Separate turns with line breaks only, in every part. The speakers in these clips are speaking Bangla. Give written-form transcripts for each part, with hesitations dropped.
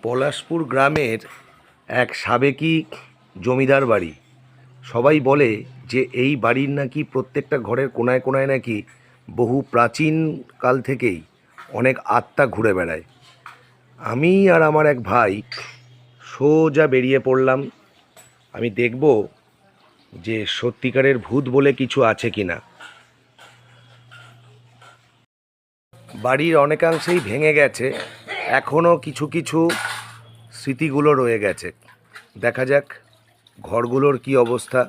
পলাশপুর গ্রামের এক সাবেকি জমিদার বাড়ি। সবাই বলে যে এই বাড়ির নাকি প্রত্যেকটা ঘরের কোনায় কোনায় নাকি বহু প্রাচীন কাল থেকেই অনেক আত্মা ঘুরে বেড়ায়। আমি আর আমার এক ভাই সোজা বেরিয়ে পড়লাম। আমি দেখব যে সত্যিকারের ভূত বলে কিছু আছে কিনা। বাড়ির অনেকাংশেই ভেঙে গেছে, এখনও কিছু কিছু স্মৃতিগুলো রয়ে গেছে। দেখা যাক ঘরগুলোর কি অবস্থা।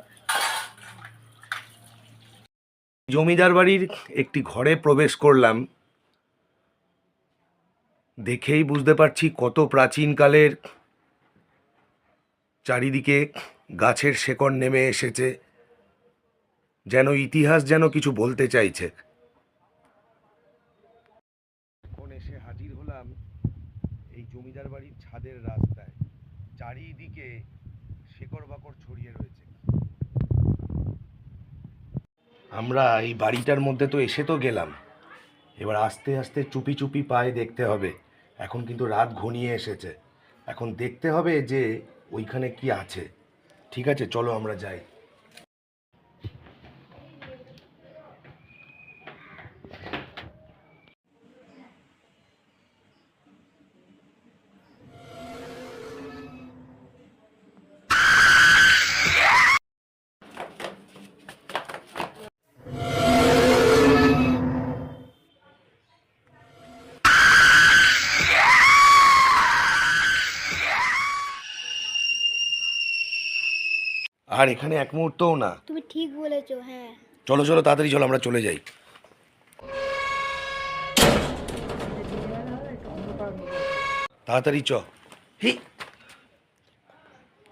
জমিদার বাড়ির একটি ঘরে প্রবেশ করলাম, দেখেই বুঝতে পারছি কত প্রাচীনকালের। চারিদিকে গাছের শেকড় নেমে এসেছে, যেন ইতিহাস যেন কিছু বলতে চাইছে। এখন এসে হাজির হলাম এই জমিদার বাড়ির ছাদের রাস্তায়। চারিদিকে শেকড় বাকড় ছড়িয়ে রয়েছে। আমরা এই বাড়িটার মধ্যে তো এসে তো গেলাম, এবার আস্তে আস্তে চুপি চুপি পায়ে দেখতে হবে। এখন কিন্তু রাত ঘনিয়ে এসেছে, এখন দেখতে হবে যে ওইখানে কি আছে। ঠিক আছে, চলো আমরা যাই। আর এখানে এক মুহূর্তও না।
তুমি ঠিক বলেছো। হ্যাঁ,
চলো চলো তাড়াতাড়ি চলো, আমরা চলে যাই। তাড়াতাড়ি চ। হি,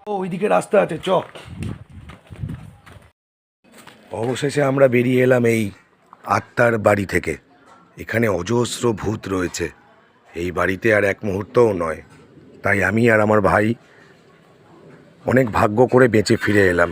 ও ওইদিকে রাস্তা আছে, চ। অবশেষে আমরা বেরিয়ে এলাম এই আত্মার বাড়ি থেকে। এখানে অজস্র ভূত রয়েছে এই বাড়িতে, আর এক মুহূর্তও নয়। তাই আমি আর আমার ভাই অনেক ভাগ্য করে বেঁচে ফিরে এলাম।